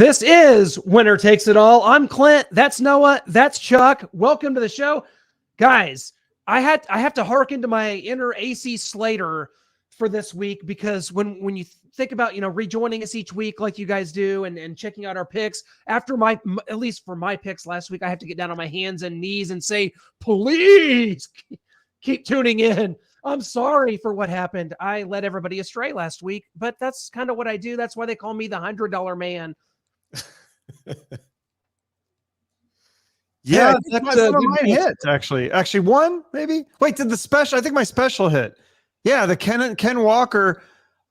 This is Winner Takes It All. I'm Clint. That's Noah. That's Chuck. Welcome to the show. Guys, I have to hearken to my inner AC Slater for this week, because when you think about, rejoining us each week like you guys do and checking out our picks, after at least for my picks last week, I have to get down on my hands and knees and say, please keep tuning in. I'm sorry for what happened. I led everybody astray last week, but that's kind of what I do. That's why they call me the $100 man. Yeah, some of mine hit actually one maybe. Wait, did the special? I think my special hit. Yeah, the Ken Walker,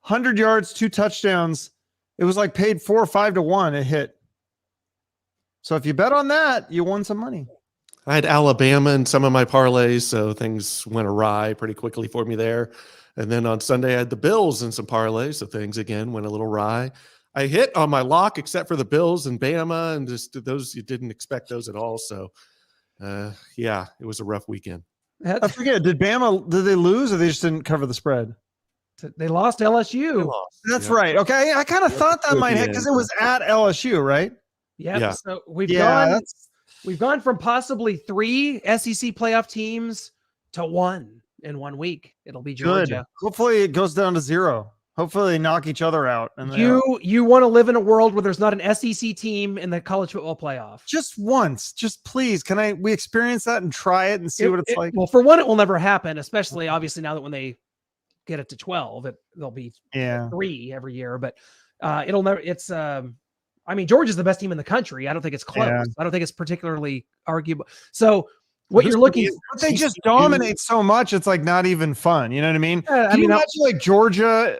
100 yards, 2 touchdowns. It was like paid 4 or 5 to 1. It hit. So if you bet on that, you won some money. I had Alabama in some of my parlays, so things went awry pretty quickly for me there. And then on Sunday, I had the Bills in some parlays, so things again went a little awry. I hit on my lock except for the Bills and Bama, and just those, you didn't expect those at all. So, yeah, it was a rough weekend. I forget, did they lose, or they just didn't cover the spread? They lost LSU. That's right. Okay, I kind of thought that might hit because it was at LSU, right? Yeah. So we've gone from possibly 3 SEC playoff teams to 1 in 1 week. It'll be Georgia. Good. Hopefully it goes down to 0. Hopefully they knock each other out. And you want to live in a world where there's not an SEC team in the college football playoff. Just once, just please. We experience that and try it and see what it's like? Well, for one, it will never happen, especially obviously now that when they get it to 12, there'll be 3 every year, but it'll never, Georgia's the best team in the country. I don't think it's close. Yeah. I don't think it's particularly arguable. So what you're looking for, but they just dominate so much, it's like not even fun. You know what I mean? Can you imagine like Georgia,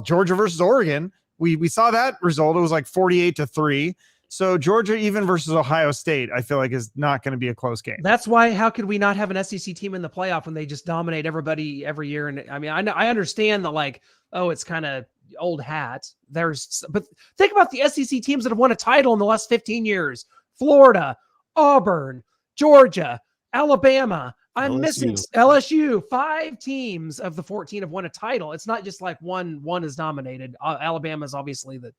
Georgia versus Oregon? We saw that result. It was like 48-3. So Georgia even versus Ohio State, I feel like is not going to be a close game. That's why, how could we not have an SEC team in the playoff when they just dominate everybody every year? And I understand that it's kind of old hat. But think about the SEC teams that have won a title in the last 15 years. Florida, Auburn, Georgia, Alabama. I'm missing LSU. 5 teams of the 14 have won a title. It's not just like one is dominated. Alabama is obviously the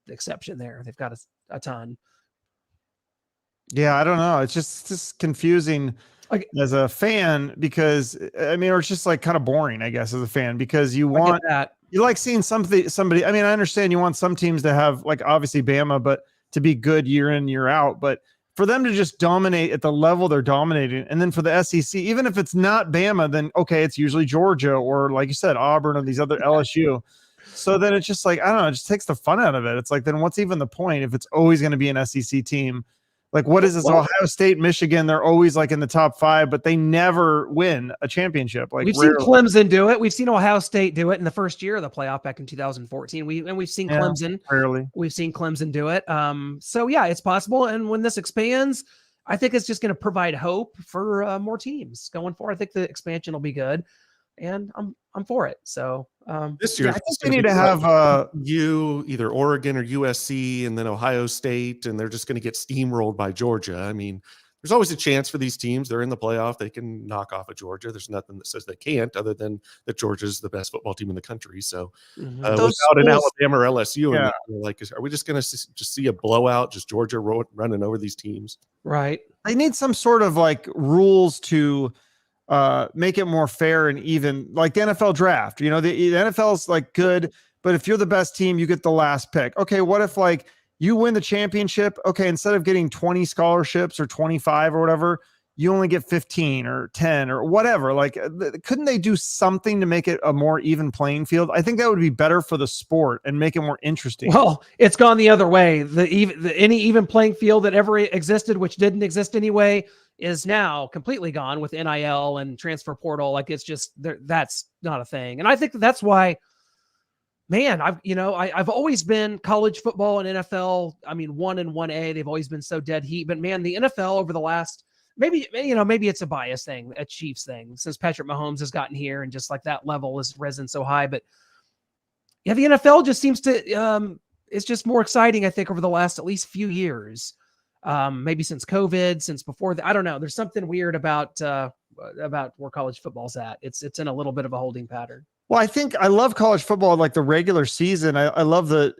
exception there. They've got a ton. Yeah, I don't know. It's just confusing as a fan, because or it's just like kind of boring, I guess, as a fan, because you want that. You like seeing somebody. I understand you want some teams to have, like, obviously Bama, but to be good year in, year out. But for them to just dominate at the level they're dominating, and then for the SEC, even if it's not Bama, then okay, it's usually Georgia or, like you said, Auburn or these other LSU. So then it's just like, I don't know, it just takes the fun out of it. It's like, then what's even the point if it's always going to be an SEC team? Like, what is this? Ohio State, Michigan, they're always like in the top 5, but they never win a championship. Like, we've seen Clemson do it. We've seen Ohio State do it in the first year of the playoff back in 2014. We've seen Clemson. Rarely. We've seen Clemson do it. So yeah, it's possible. And when this expands, I think it's just going to provide hope for more teams going forward. I think the expansion will be good, and I'm for it. So this year, I think they need to have either Oregon or USC, and then Ohio State, and they're just going to get steamrolled by Georgia. There's always a chance for these teams. They're in the playoff. They can knock off of Georgia. There's nothing that says they can't, other than that Georgia's the best football team in the country. So without an Alabama or LSU, are we just going to just see a blowout, just Georgia running over these teams? Right. They need some sort of like rules to make it more fair and even, like the NFL draft. The NFL is like good, but if you're the best team, you get the last pick. Okay, what if like you win the championship? Okay, instead of getting 20 scholarships or 25 or whatever, you only get 15 or 10 or whatever. Like, couldn't they do something to make it a more even playing field? I think that would be better for the sport and make it more interesting. Well, it's gone the other way. Any even playing field that ever existed, which didn't exist anyway, is now completely gone with NIL and transfer portal. Like, it's just that's not a thing. And I think that's why, man, I've always been college football and NFL. 1 and 1A, they've always been so dead heat. But man, the NFL over the last, maybe it's a bias thing, a Chiefs thing, since Patrick Mahomes has gotten here and just like that level has risen so high. But yeah, the NFL just seems to, it's just more exciting, I think, over the last at least few years. Maybe since COVID, since before I don't know. There's something weird about where college football's at. It's in a little bit of a holding pattern. Well, I think I love college football, like the regular season. I love the,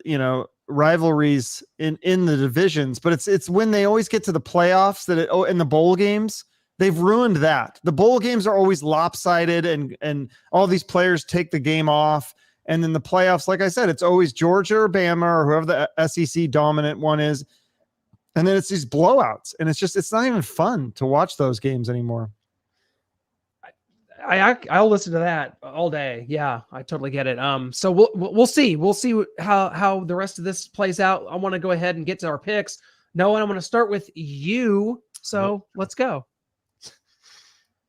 rivalries in the divisions, but it's when they always get to the playoffs in the bowl games, they've ruined that. The bowl games are always lopsided and all these players take the game off. And then the playoffs, like I said, it's always Georgia or Bama or whoever the SEC dominant one is. And then it's these blowouts, and it's not even fun to watch those games anymore. I'll listen to that all day. Yeah, I totally get it. So we'll see. We'll see how the rest of this plays out. I want to go ahead and get to our picks. Noah, I'm going to start with you. So let's go.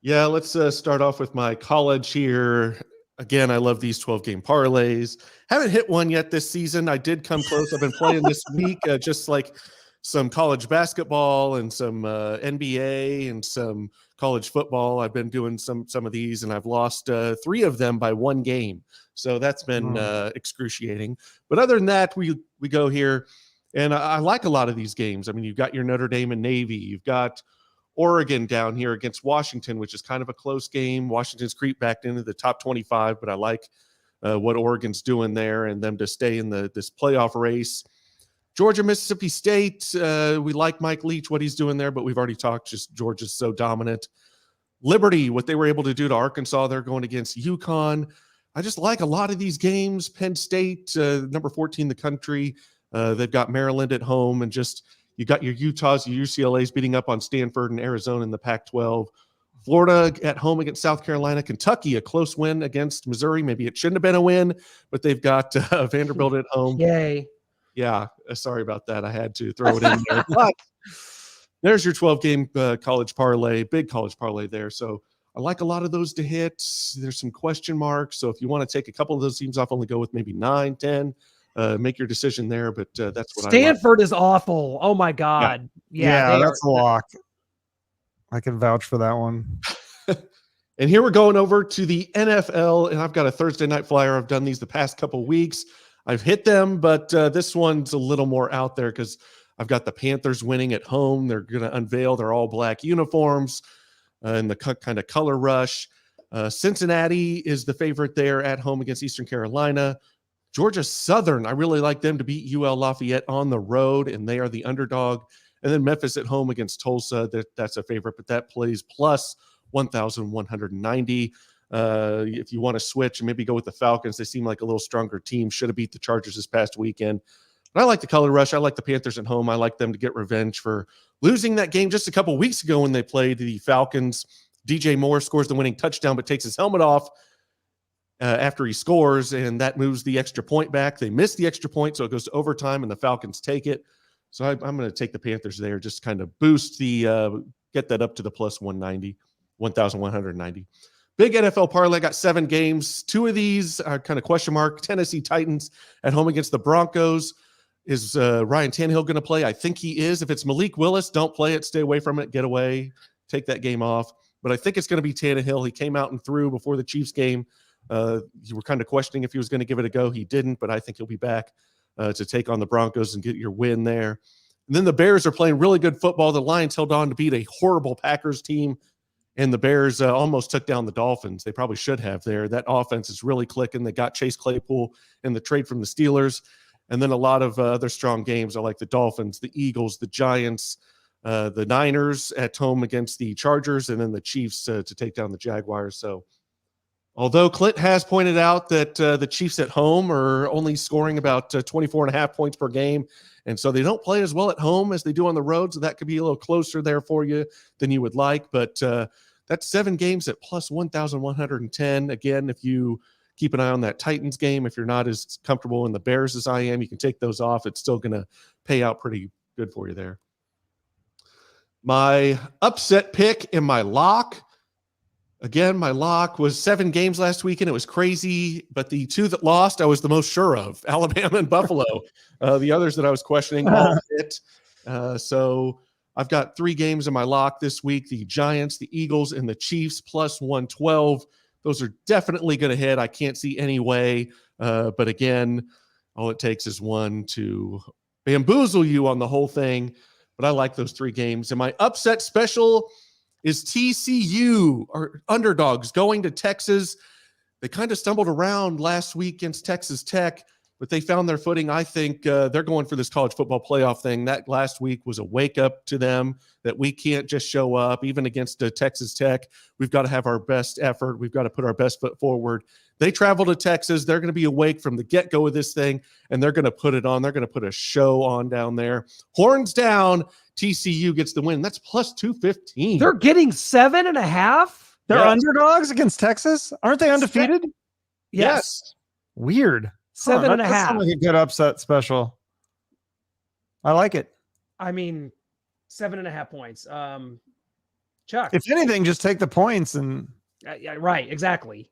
Yeah, let's start off with my college here. Again, I love these 12-game parlays. Haven't hit one yet this season. I did come close. I've been playing this week, just like some college basketball and some NBA and some college football. I've been doing some of these, and I've lost 3 of them by 1 game. So that's been excruciating. But other than that, we go here, and I like a lot of these games. I mean, you've got your Notre Dame and Navy. You've got Oregon down here against Washington, which is kind of a close game. Washington's creeped back into the top 25, but I like what Oregon's doing there and them to stay in this playoff race. Georgia, Mississippi State, we like Mike Leach, what he's doing there, but we've already talked, just Georgia's so dominant. Liberty, what they were able to do to Arkansas, they're going against UConn. I just like a lot of these games. Penn State, number 14 in the country. They've got Maryland at home, and just you got your Utahs, your UCLAs beating up on Stanford and Arizona in the Pac-12. Florida at home against South Carolina. Kentucky, a close win against Missouri. Maybe it shouldn't have been a win, but they've got Vanderbilt at home. Yay. Yeah, sorry about that. I had to throw it in there. But there's your 12-game college parlay, big college parlay there. So I like a lot of those to hit. There's some question marks. So if you want to take a couple of those teams off, only go with maybe 9, 10. Make your decision there. But that's what Stanford is awful. Oh, my God. Yeah, that's a lock. I can vouch for that one. And here we're going over to the NFL, and I've got a Thursday night flyer. I've done these the past couple of weeks. I've hit them, but this one's a little more out there because I've got the Panthers winning at home. They're going to unveil their all-black uniforms and the kind of color rush. Cincinnati is the favorite there at home against Eastern Carolina. Georgia Southern, I really like them to beat UL Lafayette on the road, and they are the underdog. And then Memphis at home against Tulsa, that's a favorite, but that plays plus 1,190. If you want to switch and maybe go with the Falcons, they seem like a little stronger team. Should have beat the Chargers this past weekend. But I like the color rush. I like the Panthers at home. I like them to get revenge for losing that game just a couple weeks ago when they played the Falcons. DJ Moore scores the winning touchdown, but takes his helmet off after he scores, and that moves the extra point back. They miss the extra point, so it goes to overtime, and the Falcons take it. So I'm going to take the Panthers there, just kind of boost get that up to the plus 1,190. Big NFL parlay, got 7 games. 2 of these are kind of question mark. Tennessee Titans at home against the Broncos. Is Ryan Tannehill going to play? I think he is. If it's Malik Willis, don't play it. Stay away from it. Get away. Take that game off. But I think it's going to be Tannehill. He came out and threw before the Chiefs game. You were kind of questioning if he was going to give it a go. He didn't, but I think he'll be back to take on the Broncos and get your win there. And then the Bears are playing really good football. The Lions held on to beat a horrible Packers team, and the Bears almost took down the Dolphins. They probably should have there. That offense is really clicking. They got Chase Claypool in the trade from the Steelers. And then a lot of other strong games. I like the Dolphins, the Eagles, the Giants, the Niners at home against the Chargers, and then the Chiefs to take down the Jaguars. So although Clint has pointed out that the Chiefs at home are only scoring about 24.5 points per game, and so they don't play as well at home as they do on the road, so that could be a little closer there for you than you would like. But that's 7 games at plus 1,110. Again, if you keep an eye on that Titans game, if you're not as comfortable in the Bears as I am, you can take those off. It's still going to pay out pretty good for you there. My upset pick in my lock. Again, my lock was 7 games last weekend. It was crazy, but the 2 that lost, I was the most sure of, Alabama and Buffalo. The others that I was questioning all hit. So I've got 3 games in my lock this week, the Giants, the Eagles, and the Chiefs, plus 112. Those are definitely going to hit. I can't see any way. But again, all it takes is one to bamboozle you on the whole thing. But I like those 3 games. And my upset special is TCU, or underdogs, going to Texas. They kind of stumbled around last week against Texas Tech, but they found their footing. I think they're going for this college football playoff thing. That last week was a wake up to them that we can't just show up, even against Texas Tech. We've got to have our best effort. We've got to put our best foot forward. They travel to Texas. They're going to be awake from the get-go of this thing, and they're going to put it on. They're going to put a show on down there. Horns down. TCU gets the win. That's plus 215. They're getting 7.5. They're underdogs against Texas. Aren't they undefeated? Yes. Weird. 7.5. That sounds like a good upset special. I like it. I mean, 7.5 points. Chuck. If anything, just take the points and. Yeah, right. Exactly.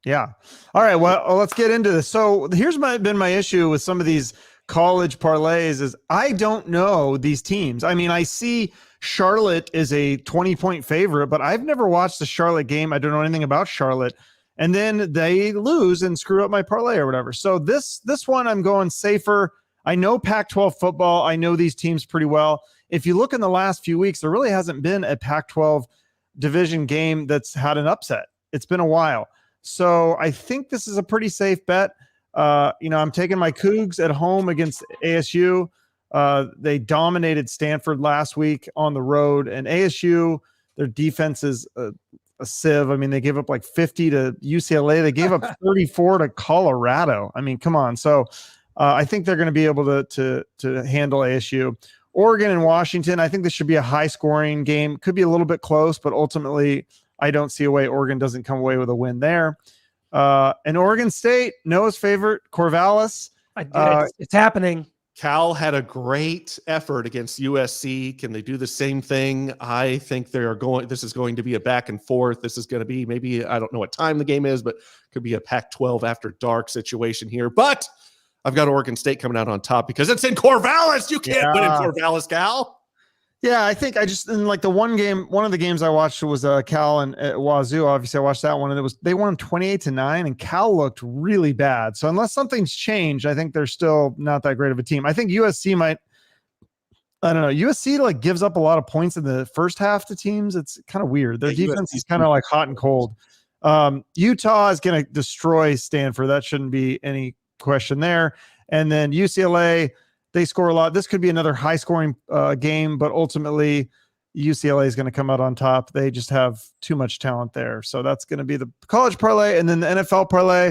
Yeah. All right. Well, let's get into this. So here's been my issue with some of these college parlays is I don't know these teams. I mean, I see Charlotte is a 20-point favorite, but I've never watched the Charlotte game. I don't know anything about Charlotte. And then they lose and screw up my parlay or whatever. So this one, I'm going safer. I know Pac-12 football. I know these teams pretty well. If you look in the last few weeks, there really hasn't been a Pac-12 division game that's had an upset. It's been a while. So I think this is a pretty safe bet. I'm taking my Cougs at home against ASU. They dominated Stanford last week on the road, and ASU, their defense is a sieve. I mean, they gave up like 50 to UCLA. They gave up 34 to Colorado. I mean, come on. So I think they're going to be able to handle ASU. Oregon and Washington, I think this should be a high-scoring game. Could be a little bit close, but ultimately I don't see a way Oregon doesn't come away with a win there. And Oregon State, Noah's favorite, Corvallis. It's happening. Cal had a great effort against USC. Can they do the same thing? I think this is going to be a back and forth. This is going to be maybe, I don't know what time the game is, but could be a Pac-12 after dark situation here. But I've got Oregon State coming out on top because it's in Corvallis. You can't win in Corvallis, Cal. Yeah, I think in like the one of the games I watched was Cal and Wazoo. Obviously, I watched that one, and they won 28-9, and Cal looked really bad. So unless something's changed, I think they're still not that great of a team. I think USC might. I don't know. USC like gives up a lot of points in the first half to teams. It's kind of weird. Their defense is kind of like hot and cold. Utah is going to destroy Stanford. That shouldn't be any question there. And then UCLA. They score a lot. This could be another high-scoring game, but ultimately UCLA is going to come out on top. They just have too much talent there. So that's going to be the college parlay. And then the NFL parlay,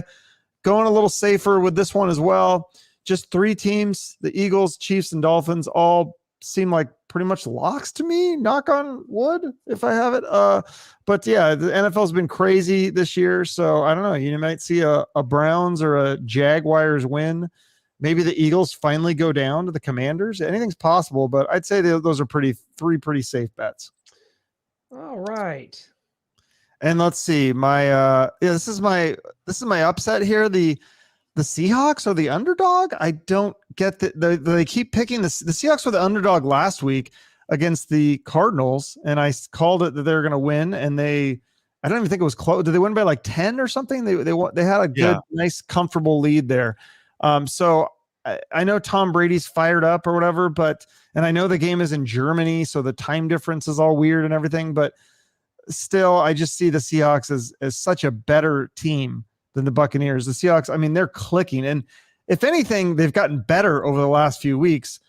going a little safer with this one as well. Just 3 teams, the Eagles, Chiefs, and Dolphins, all seem like pretty much locks to me. Knock on wood if I have it. But yeah, the NFL's been crazy this year. So I don't know. You might see a Browns or a Jaguars win. Maybe the Eagles finally go down to the Commanders. Anything's possible, but I'd say those are 3 pretty safe bets. All right. And let's see. This is my upset here. The Seahawks are the underdog. I don't get that. They keep picking the Seahawks were the underdog last week against the Cardinals, and I called it that they're going to win. And I don't even think it was close. Did they win by like 10 or something? They had a good, nice, comfortable lead there. So I know Tom Brady's fired up or whatever, and I know the game is in Germany, so the time difference is all weird and everything, but still, I just see the Seahawks as such a better team than the Buccaneers. The Seahawks, I mean, they're clicking, and if anything, they've gotten better over the last few weeks.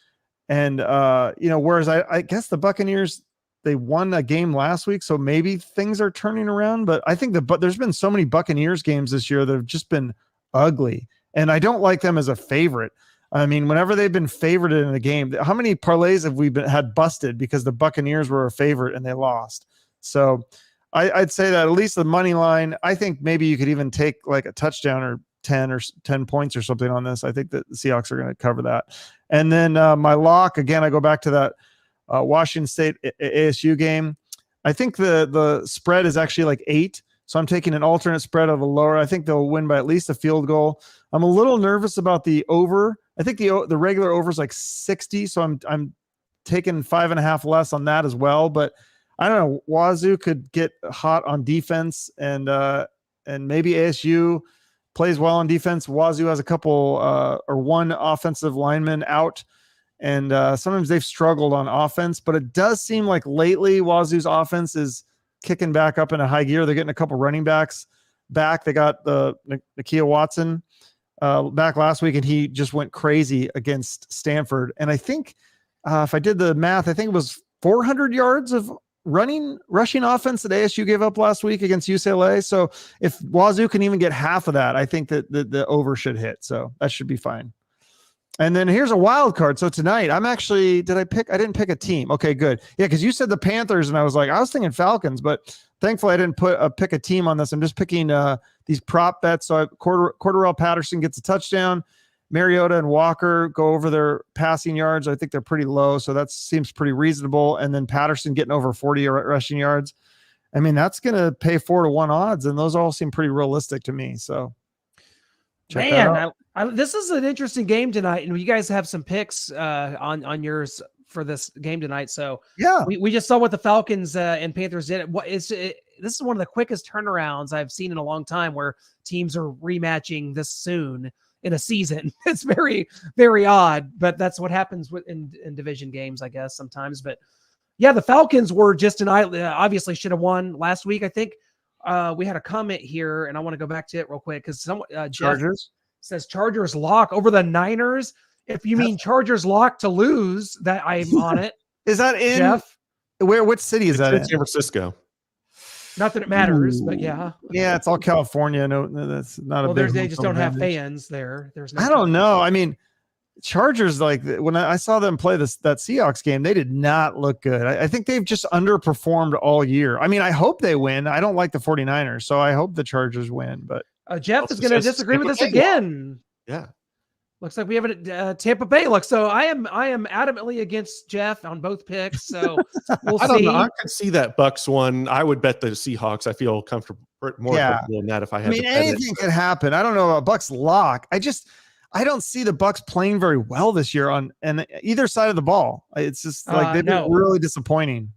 And, whereas I guess the Buccaneers, they won a game last week, so maybe things are turning around, but I think there's been so many Buccaneers games this year that have just been ugly. And I don't like them as a favorite. I mean, whenever they've been favorited in a game, how many parlays have we had busted because the Buccaneers were a favorite and they lost? So I'd say that at least the money line, I think maybe you could even take like a touchdown or 10 points or something on this. I think that the Seahawks are going to cover that. And then my lock, again, I go back to that Washington State ASU game. I think the spread is actually like 8. So I'm taking an alternate spread of a lower. I think they'll win by at least a field goal. I'm a little nervous about the over. I think the regular over is like 60. So I'm taking 5.5 less on that as well. But I don't know. Wazoo could get hot on defense, and maybe ASU plays well on defense. Wazoo has a couple or one offensive lineman out, and sometimes they've struggled on offense. But it does seem like lately Wazoo's offense is kicking back up in a high gear. They're getting a couple running backs back. They got the Nakia Watson back last week, and he just went crazy against Stanford. And I think if I did the math, I think it was 400 yards of rushing offense that ASU gave up last week against UCLA. So if Wazoo can even get half of that, I think that the over should hit. So that should be fine. And then here's a wild card. So tonight I didn't pick a team. Okay, good. Yeah. Cause you said the Panthers and I was thinking Falcons, but thankfully I didn't pick a team on this. I'm just picking these prop bets. So Cordarrelle Patterson gets a touchdown. Mariota and Walker go over their passing yards. I think they're pretty low. So that seems pretty reasonable. And then Patterson getting over 40 rushing yards. I mean, that's going to pay 4-1 odds. And those all seem pretty realistic to me. So man, this is an interesting game tonight. And you guys have some picks on yours for this game tonight. So yeah, we just saw what the Falcons and Panthers did. This is one of the quickest turnarounds I've seen in a long time where teams are rematching this soon in a season. It's very, very odd, but that's what happens in division games, I guess, sometimes. But yeah, the Falcons were just obviously should have won last week. I think we had a comment here, and I want to go back to it real quick because Chargers says Chargers lock over the Niners. If you mean Chargers lock to lose, that I'm on it. Is that in Jeff? What city is that in? San Francisco. Not that it matters, but yeah. Yeah, it's all California. No, that's not a big. They just don't have fans there. There's no. I don't know. I mean, Chargers, like when I saw them play that Seahawks game, they did not look good. I think they've just underperformed all year. I mean, I hope they win. I don't like the 49ers, so I hope the Chargers win. But Jeff is going to disagree with us again. Yeah. Looks like we have a Tampa Bay look. So I am adamantly against Jeff on both picks. So we'll see. I don't know. I could see that Bucks one. I would bet the Seahawks. I feel comfortable comfortable in that if I had. I mean, anything could happen. I don't know about Bucks lock. I don't see the Bucks playing very well this year on either side of the ball. It's just like they've been really disappointing.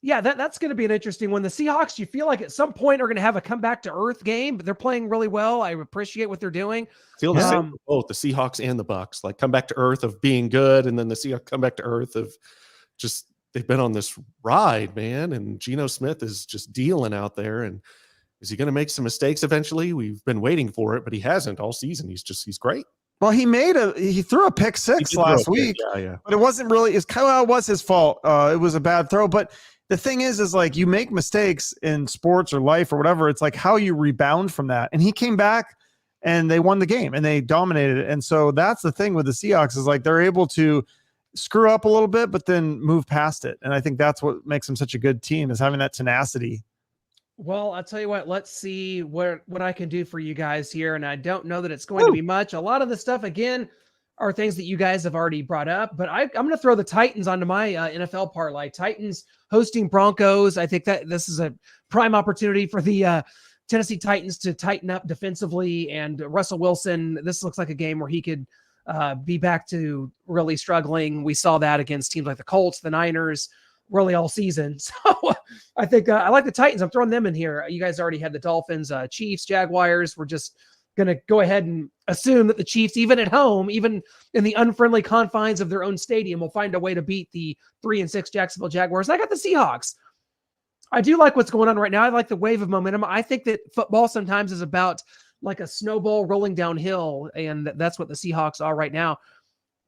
Yeah, that's going to be an interesting one. The Seahawks, you feel like at some point are going to have a comeback to earth game, but they're playing really well. I appreciate what they're doing. Feel the same for both the Seahawks and the Bucks, like come back to earth of being good, and then the Seahawks come back to earth of just they've been on this ride, man. And Geno Smith is just dealing out there. And is he going to make some mistakes eventually? We've been waiting for it, but he hasn't all season. He's great. Well, he threw a pick six last week, but it wasn't really. It was his fault. It was a bad throw, but. The thing is like you make mistakes in sports or life or whatever. It's like how you rebound from that. And he came back and they won the game and they dominated it. And so that's the thing with the Seahawks is like they're able to screw up a little bit, but then move past it. And I think that's what makes them such a good team is having that tenacity. Well, I'll tell you what, let's see what I can do for you guys here. And I don't know that it's going to be much. A lot of the stuff, again, are things that you guys have already brought up, but I'm going to throw the Titans onto my NFL parlay. Titans hosting Broncos. I think that this is a prime opportunity for the Tennessee Titans to tighten up defensively, and Russell Wilson, this looks like a game where he could be back to really struggling. We saw that against teams like the Colts, the Niners, really all season. So I think I like the Titans. I'm throwing them in here. You guys already had the Dolphins, Chiefs, Jaguars. We're just going to go ahead and assume that the Chiefs, even at home, even in the unfriendly confines of their own stadium, will find a way to beat the 3-6 Jacksonville Jaguars. And I got the Seahawks. I do like what's going on right now. I like the wave of momentum. I think that football sometimes is about like a snowball rolling downhill, and that's what the Seahawks are right now.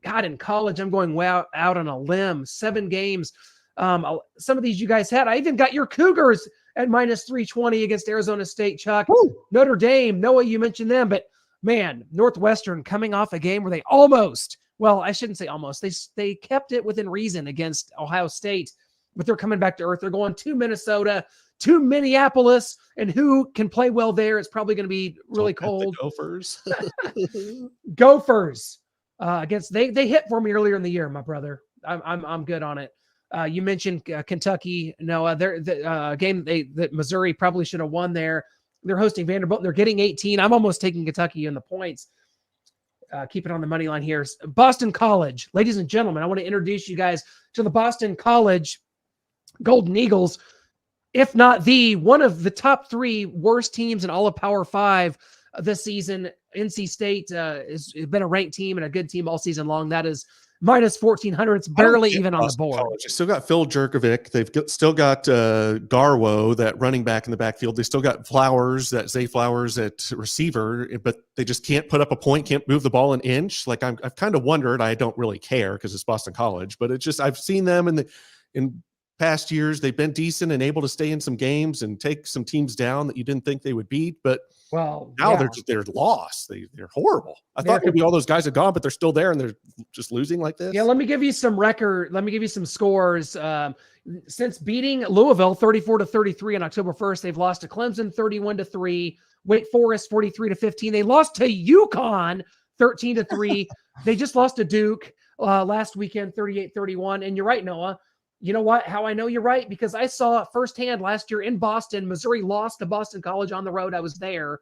God, in college, I'm going out on a limb. 7 games. Some of these you guys had. I even got your Cougars at minus 320 against Arizona State, Chuck. Woo! Notre Dame, Noah, you mentioned them, but man, Northwestern coming off a game where they almost, well, I shouldn't say almost, they kept it within reason against Ohio State, but they're coming back to earth. They're going to Minnesota, to Minneapolis, and who can play well there? It's probably going to be really cold. Gophers. Gophers against they hit for me earlier in the year, my brother. I'm good on it. You mentioned Kentucky, Noah. The game that Missouri probably should have won there. They're hosting Vanderbilt. They're getting 18. I'm almost taking Kentucky in the points. Keep it on the money line here. Boston College. Ladies and gentlemen, I want to introduce you guys to the Boston College Golden Eagles. If not one of the top 3 worst teams in all of Power 5 this season. NC State has been a ranked team and a good team all season long. That is minus 1,400. It's barely even on the board. College. They still got Phil Jerkovic. They've still got Garwo, that running back in the backfield. They still got Zay Flowers at receiver, but they just can't put up a point, can't move the ball an inch. Like I've kind of wondered. I don't really care because it's Boston College, but it's just I've seen them in past years. They've been decent and able to stay in some games and take some teams down that you didn't think they would beat, but now they're lost. They're horrible. I thought maybe all those guys had gone, but they're still there and they're just losing like this. Yeah, let me give you some scores. Since beating Louisville 34-33 on October 1st, they've lost to Clemson 31-3, Wake Forest 43-15. They lost to UConn 13-3. They just lost to Duke last weekend 38-31. And you're right, Noah. You know what? How I know you're right? Because I saw it firsthand last year in Boston. Missouri lost to Boston College on the road. I was there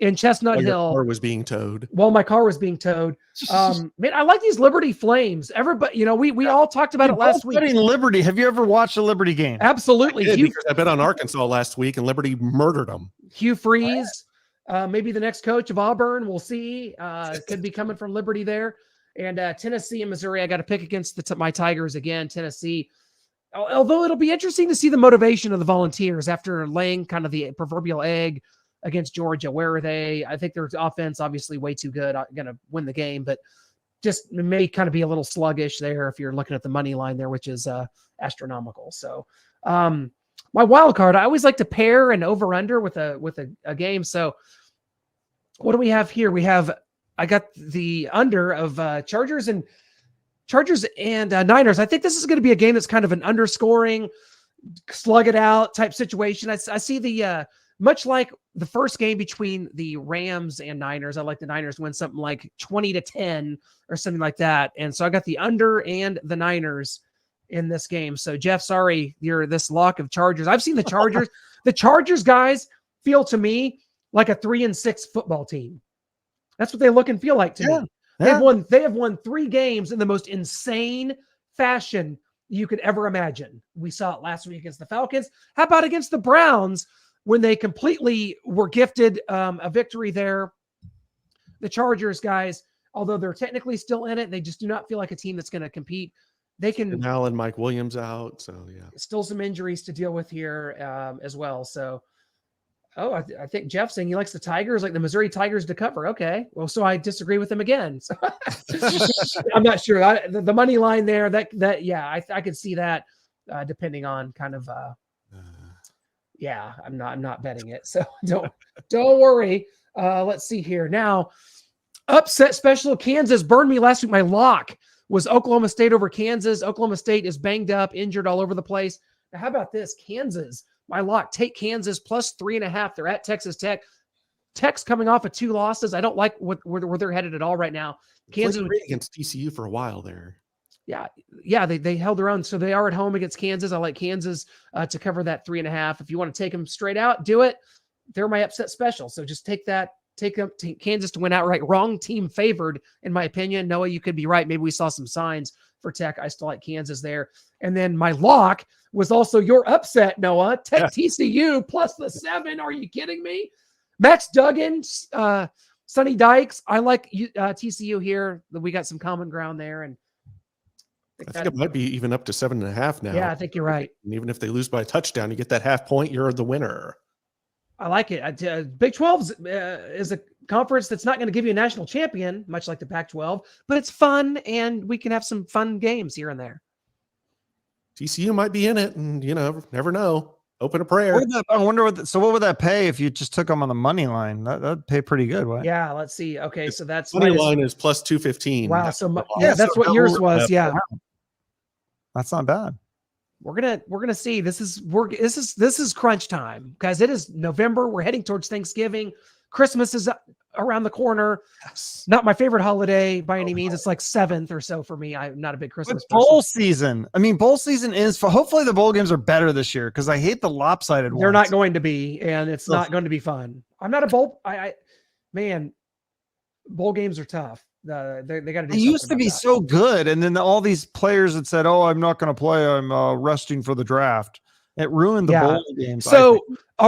in Chestnut Hill. Your car was being towed. Well, my car was being towed. Man, I like these Liberty Flames. Everybody, we all talked about it last week. Liberty. Have you ever watched a Liberty game? Absolutely. I bet on Arkansas last week, and Liberty murdered them. Hugh Freeze, maybe the next coach of Auburn. We'll see. Could be coming from Liberty there. And Tennessee and Missouri, I got to pick against my Tigers again. Tennessee. Although it'll be interesting to see the motivation of the Volunteers after laying kind of the proverbial egg against Georgia. Where are they? I think their offense obviously way too good, going to win the game, but just may kind of be a little sluggish there if you're looking at the money line there, which is astronomical. So my wild card, I always like to pair an over under with a game. So what do we have here? I got the under of Chargers and Niners. I think this is going to be a game that's kind of an underscoring, slug it out type situation. I see the much like the first game between the Rams and Niners. I like the Niners win something like 20-10 or something like that. And so I got the under and the Niners in this game. So Jeff, sorry, you're this lock of Chargers. I've seen the Chargers. The Chargers guys feel to me like a 3-6 football team. That's what they look and feel like to me. They have won 3 games in the most insane fashion you could ever imagine. We saw it last week against the Falcons. How about against the Browns when they completely were gifted a victory there? The Chargers guys, although they're technically still in it, they just do not feel like a team that's going to compete. They can now and Mike Williams out, so yeah, still some injuries to deal with here as well. So. Oh, I think Jeff's saying he likes the Tigers, like the Missouri Tigers to cover. Okay. Well, so I disagree with him again. So I'm not sure. The money line there, I could see that depending on kind of, I'm not betting it. So don't worry. Let's see here. Now, upset special. Kansas burned me last week. My lock was Oklahoma State over Kansas. Oklahoma State is banged up, injured all over the place. Now, how about this? Kansas. My lock, take Kansas plus 3.5. They're at Texas Tech. Tech's coming off of 2 losses. I don't like where they're headed at all right now. Kansas against TCU for a while there. Yeah, they held their own. So they are at home against Kansas. I like Kansas to cover that 3.5. If you want to take them straight out, do it. They're my upset special. So just take that. Take them to Kansas to win outright. Wrong team favored, in my opinion. Noah, you could be right. Maybe we saw some signs for Tech. I still like Kansas there. And then my lock was also your upset, Noah. Tech TCU plus the 7. Are you kidding me? Max Duggan, Sonny Dykes. I like TCU here. We got some common ground there. And I think it might be even up to 7.5 now. Yeah, I think you're right. And even if they lose by a touchdown, you get that half point, you're the winner. I like it. Big 12 is a conference that's not going to give you a national champion, much like the Pac-12, but it's fun, and we can have some fun games here and there. TCU might be in it, and never know. Open a prayer. I wonder what would that pay if you just took them on the money line? That'd pay pretty good. What? Yeah, let's see. Okay, so that's money line is plus 215. Wow, that's what yours was. Yeah, that's not bad. We're gonna see. This is crunch time, guys. It is November. We're heading towards Thanksgiving. Christmas is around the corner. Yes. Not my favorite holiday by any means. It's like 7th or so for me. I'm not a big Christmas person. Bowl season. I mean, bowl season is for. Hopefully, the bowl games are better this year because I hate the lopsided ones. They're not going to be, and it's not going to be fun. I'm not a bowl. Bowl games are tough. They got to do. They used to be so good, and then all these players that said, "Oh, I'm not going to play. I'm resting for the draft." It ruined the bowl games. So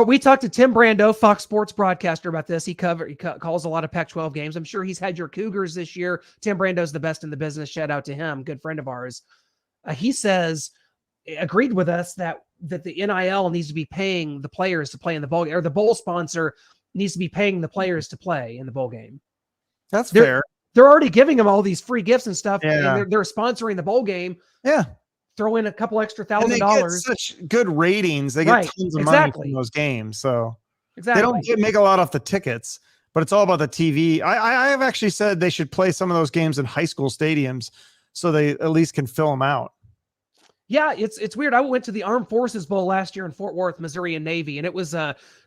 we talked to Tim Brando, Fox Sports broadcaster, about this. He calls a lot of Pac-12 games. I'm sure he's had your Cougars this year. Tim Brando's the best in the business. Shout out to him, good friend of ours. He says, agreed with us that the NIL needs to be paying the players to play in the bowl game, or the bowl sponsor needs to be paying the players to play in the bowl game. That's fair. They're already giving them all these free gifts and stuff, yeah. and they're sponsoring the bowl game. Yeah. Throw in a couple extra $1,000. They get such good ratings. They get tons of money from those games. So they don't make a lot off the tickets, but it's all about the TV. I have actually said they should play some of those games in high school stadiums so they at least can fill them out. Yeah, it's weird. I went to the Armed Forces Bowl last year in Fort Worth, Missouri, and Navy, and it was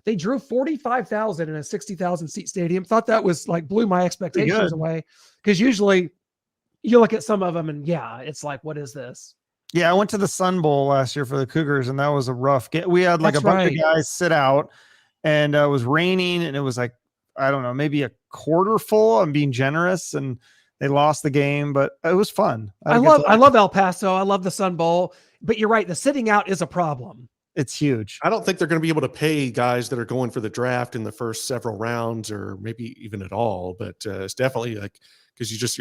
they drew 45,000 in a 60,000 seat stadium. Thought that was like blew my expectations away, because usually you look at some of them and it's like, what is this? Yeah, I went to the Sun Bowl last year for the Cougars, and that was a rough game. We had like a bunch of guys sit out, and it was raining, and it was like, I don't know, maybe a quarter full. I'm being generous, and they lost the game, but it was fun. I love El Paso. I love the Sun Bowl, but you're right. The sitting out is a problem. It's huge. I don't think they're going to be able to pay guys that are going for the draft in the first several rounds, or maybe even at all. But it's definitely like, because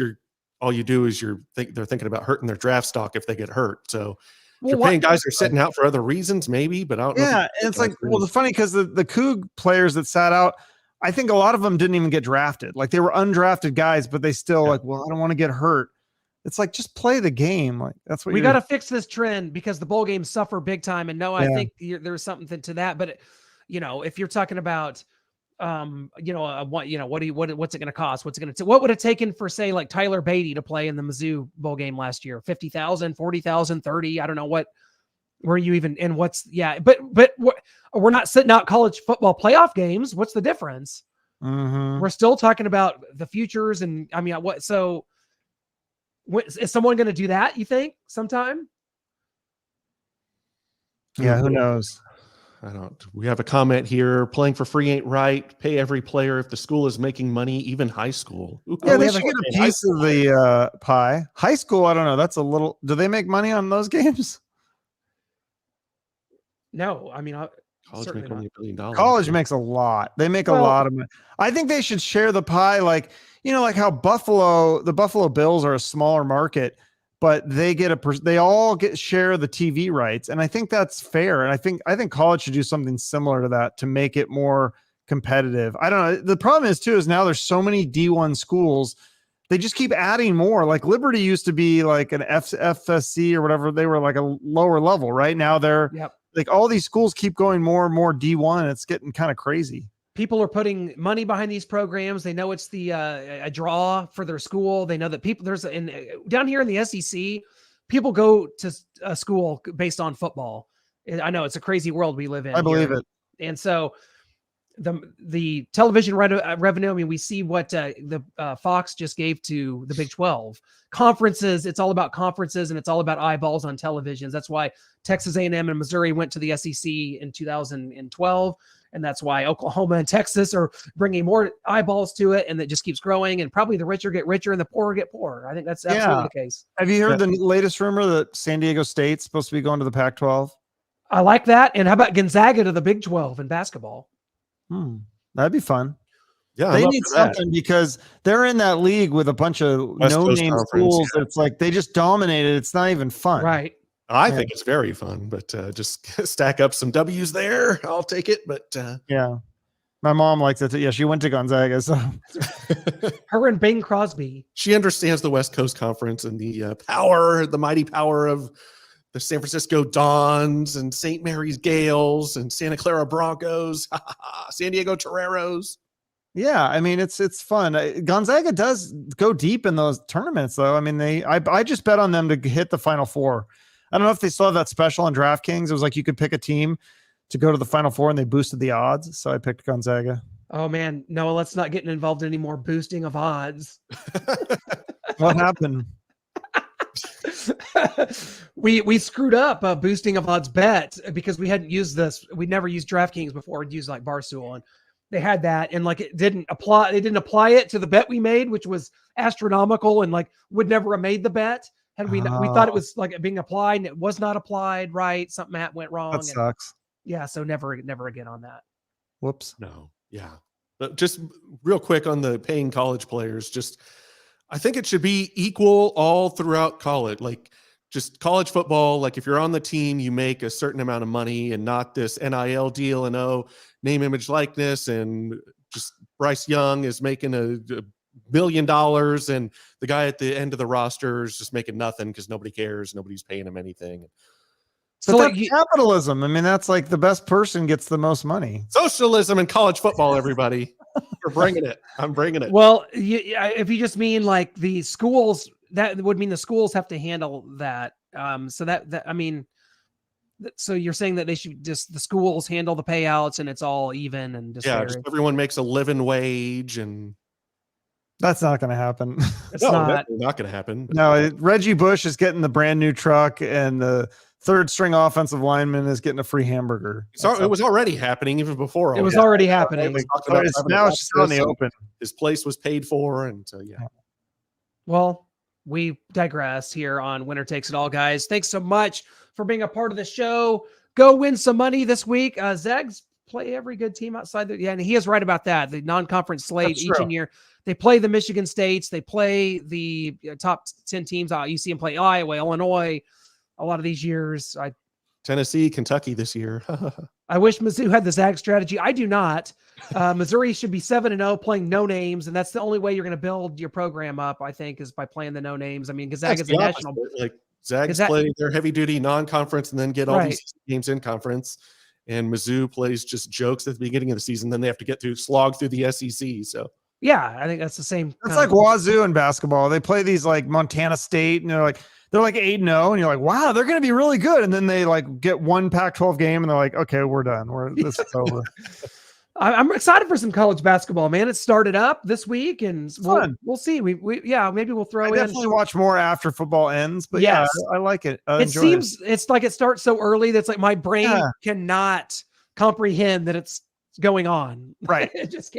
all you do is they're thinking about hurting their draft stock if they get hurt. So if you're paying guys who are sitting out for other reasons, maybe, but I don't know. Yeah, and it's like, well, it's funny because the Coug players that sat out, I think a lot of them didn't even get drafted. Like they were undrafted guys, but they still like, well, I don't want to get hurt. It's like, just play the game. Like that's what we got to fix this trend, because the bowl games suffer big time. And I think there's something to that. But if you're talking about, what's it going to cost? What would it taken for, say, like Tyler Beatty to play in the Mizzou bowl game last year? 50,000, 40,000, 30. I don't know what. Were you even in but we're not sitting out college football playoff games. What's the difference? Mm-hmm. We're still talking about the futures. And I mean, is someone going to do that, you think, sometime? Yeah, who knows? I don't. We have a comment here. Playing for free ain't right. Pay every player if the school is making money, even high school. Yeah, they should get a piece of the pie. High school, I don't know. That's a little. Do they make money on those games? No, I mean, college make only $1 billion. College makes a lot. They make a lot of money. I think they should share the pie, like how the Buffalo Bills are a smaller market, but they all share the TV rights, and I think that's fair. And I think college should do something similar to that to make it more competitive. I don't know. The problem is now there's so many D1 schools. They just keep adding more. Like Liberty used to be like an FSC or whatever. They were like a lower level. Right now they're like all these schools keep going more and more D1. And it's getting kind of crazy. People are putting money behind these programs. They know it's a draw for their school. They know that down here in the SEC, people go to a school based on football. I know it's a crazy world we live in. I believe it. And so the television revenue, I mean, we see what the Fox just gave to the Big 12 conferences. It's all about conferences, and it's all about eyeballs on televisions. That's why Texas A&M and Missouri went to the SEC in 2012. And that's why Oklahoma and Texas are bringing more eyeballs to it. And it just keeps growing, and probably the richer get richer and the poorer get poorer. I think that's absolutely the case. Have you heard the latest rumor that San Diego State's supposed to be going to the Pac-12? I like that. And how about Gonzaga to the Big 12 in basketball? That'd be fun. Yeah, they need something because they're in that league with a bunch of no-name schools. Yeah. It's like they just dominated. It's not even fun, right? I think it's very fun, but just stack up some W's there. I'll take it. But yeah, my mom likes it. Yeah, she went to Gonzaga, so her and Bing Crosby. She understands the West Coast Conference and the mighty power of the San Francisco Dons and St. Mary's Gales and Santa Clara Broncos, San Diego Toreros. Yeah, I mean it's fun. Gonzaga does go deep in those tournaments, though. I mean I just bet on them to hit the Final Four. I don't know if they still have that special on DraftKings. It was like you could pick a team to go to the Final Four, and they boosted the odds. So I picked Gonzaga. Oh man, no, let's not get involved in any more boosting of odds. What happened? we screwed up a boosting of odds bet because we hadn't used this. We'd never used DraftKings before. We'd used like Barstool, and they had that, and like it didn't apply. They didn't apply it to the bet we made, which was astronomical, and like would never have made the bet. Had we thought it was like being applied and it was not applied right. Something went wrong. That sucks. Yeah. So never again on that. Whoops. No. Yeah. But just real quick on the paying college players, I think it should be equal all throughout college. Like just college football, like if you're on the team, you make a certain amount of money and not this NIL deal and name, image, likeness. And just Bryce Young is making $1 million and the guy at the end of the roster is just making nothing because nobody cares. Nobody's paying him anything. So that's capitalism. I mean, that's like the best person gets the most money. Socialism in college football, everybody. We're bringing it. I'm bringing it. Well, if you just mean like the schools, that would mean the schools have to handle that. So you're saying that they should the schools handle the payouts and it's all even and just everyone makes a living wage and that's not going to happen. It's not going to happen. No, Reggie Bush is getting the brand new truck and the third string offensive lineman is getting a free hamburger. It was already happening even before. It was already happening. Now it's just out in the open. His place was paid for. And so, yeah. Well, we digress here on Winner Takes It All, guys. Thanks so much for being a part of the show. Go win some money this week. Zags play every good team outside and he is right about that. The non-conference slate each year. They play the Michigan States. They play the top 10 teams. You see them play Iowa, Illinois, a lot of these years. Tennessee, Kentucky this year. I wish Mizzou had the Zag strategy. I do not. Missouri should be 7-0 playing no names. And that's the only way you're going to build your program up, I think, is by playing the no names. I mean, Gonzaga is a national. Like Zags play their heavy duty non-conference and then get all these games in conference. And Mizzou plays just jokes at the beginning of the season. Then they have to slog through the SEC. So yeah, I think that's the same. It's like Wazoo in basketball. They play these like Montana State and they're like 8-0 and you're like, wow, they're going to be really good. And then they like get one Pac-12 game and they're like, okay, we're done. This is over. I'm excited for some college basketball, man. It started up this week and we'll see. Maybe we'll throw in. Definitely watch more after football ends, but yes. Yeah, I like it. It's like it starts so early that's like my brain cannot comprehend that it's going on. Right.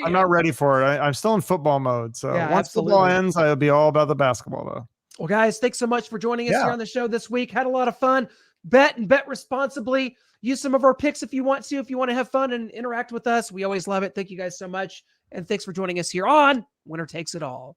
I'm not ready for it. I'm still in football mode. So once football ends, I'll be all about the basketball though. Well, guys, thanks so much for joining us here on the show this week. Had a lot of fun. Bet responsibly. Use some of our picks if you want to have fun and interact with us. We always love it. Thank you guys so much. And thanks for joining us here on Winner Takes It All.